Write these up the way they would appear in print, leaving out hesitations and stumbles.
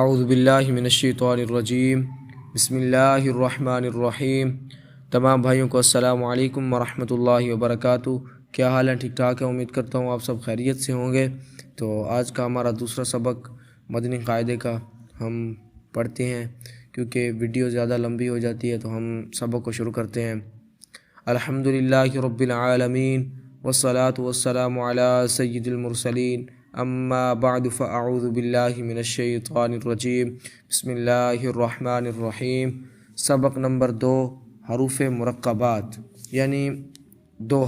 اعوذ باللہ من الشیطان الرجیم بسم اللہ الرحمن الرحیم۔ تمام بھائیوں کو السلام علیکم ورحمۃ اللہ وبرکاتہ۔ کیا حال ہے؟ ٹھیک ٹھاک ہے؟ امید کرتا ہوں آپ سب خیریت سے ہوں گے۔ تو آج کا ہمارا دوسرا سبق مدنی قاعدے کا ہم پڑھتے ہیں، کیونکہ ویڈیو زیادہ لمبی ہو جاتی ہے تو ہم سبق کو شروع کرتے ہیں۔ الحمدللہ رب العالمین والصلاة والسلام علی سید المرسلین، اما بعد فاعوذ باللہ من الشیطان الرجیم، بسم اللہ الرحمن الرحیم۔ سبق نمبر 2، حروف مرکبات، یعنی دو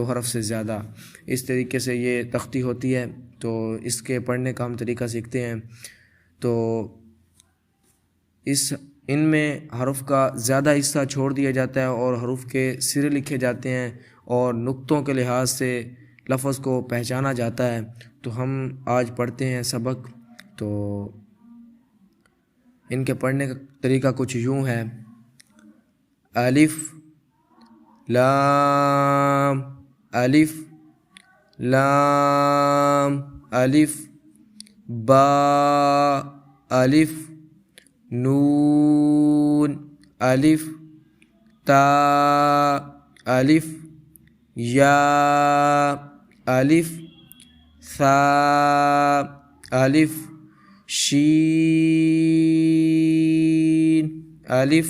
حرف سے زیادہ۔ اس طریقے سے یہ تختی ہوتی ہے، تو اس کے پڑھنے کا ہم طریقہ سیکھتے ہیں۔ تو ان میں حرف کا زیادہ حصہ چھوڑ دیا جاتا ہے اور حروف کے سرے لکھے جاتے ہیں اور نقطوں کے لحاظ سے لفظ کو پہچانا جاتا ہے۔ تو ہم آج پڑھتے ہیں سبق۔ تو ان کے پڑھنے کا طریقہ کچھ یوں ہے: الف لام الف لام الف با الف نون الف تا الف یا الف ثا الف شین الف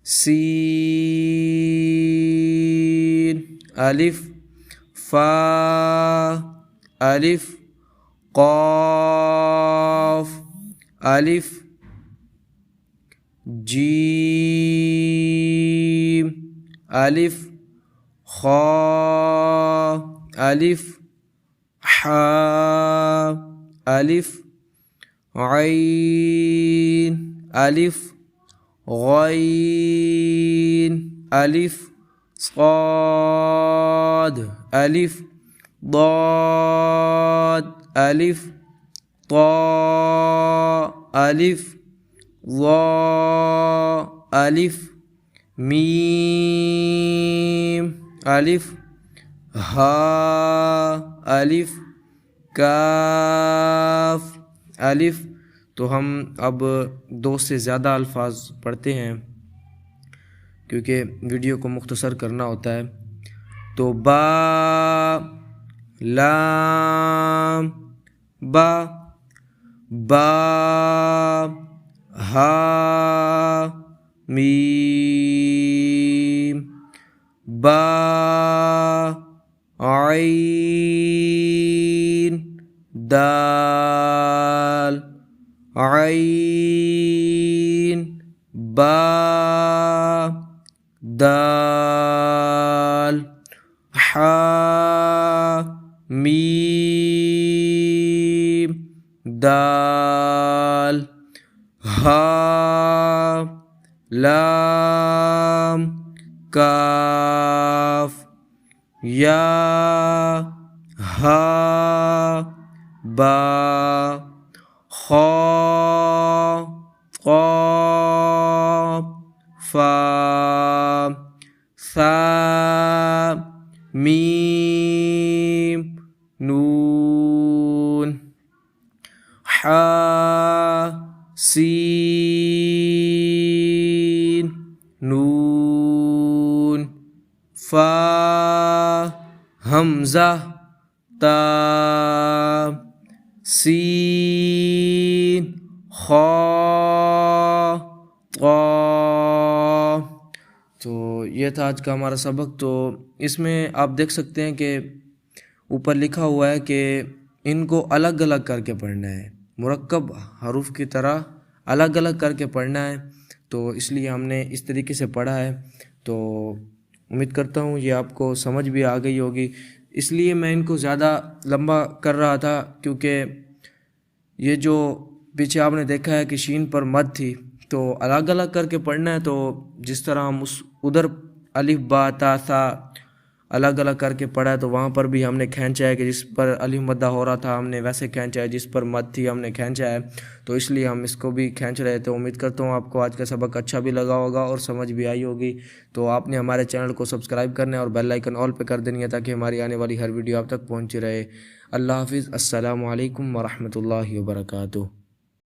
سین الف فا الف قاف الف جیم الف خا الف حا الف عین الف غین الف صاد الف ضاد الف طا الف ظا الف میم الف ہا الف کاف الف۔ تو ہم اب 2 سے زیادہ الفاظ پڑھتے ہیں، کیونکہ ویڈیو کو مختصر کرنا ہوتا ہے۔ تو با لام با با ہا میم با عین دال عین با دال حا میم دال ہا لام کاف یا ہا با خا قاف فا ثا میم نون حا سین نون فا حمزہ تا سین خا طا۔ تو یہ تھا آج کا ہمارا سبق۔ تو اس میں آپ دیکھ سکتے ہیں کہ اوپر لکھا ہوا ہے کہ ان کو الگ الگ کر کے پڑھنا ہے، مرکب حروف کی طرح الگ الگ کر کے پڑھنا ہے۔ تو اس لیے ہم نے اس طریقے سے پڑھا ہے۔ تو امید کرتا ہوں یہ آپ کو سمجھ بھی آ گئی ہوگی۔ اس لیے میں ان کو زیادہ لمبا کر رہا تھا، کیونکہ یہ جو پیچھے آپ نے دیکھا ہے کہ شین پر مد تھی، تو الگ الگ کر کے پڑھنا ہے۔ تو جس طرح ہم ادھر الف با تا ثا الگ الگ کر کے پڑھا ہے، تو وہاں پر بھی ہم نے کھینچا ہے کہ جس پر الف مدہ ہو رہا تھا ہم نے ویسے کھینچا ہے، جس پر مد تھی ہم نے کھینچا ہے۔ تو اس لیے ہم اس کو بھی کھینچ رہے تھے۔ امید کرتا ہوں آپ کو آج کا سبق اچھا بھی لگا ہوگا اور سمجھ بھی آئی ہوگی۔ تو آپ نے ہمارے چینل کو سبسکرائب کرنا ہے اور بیل آئیکن آل پہ کر دینی ہے، تاکہ ہماری آنے والی ہر ویڈیو آپ تک پہنچی رہے۔ اللہ حافظ۔ السلام علیکم ورحمۃ اللہ وبرکاتہ۔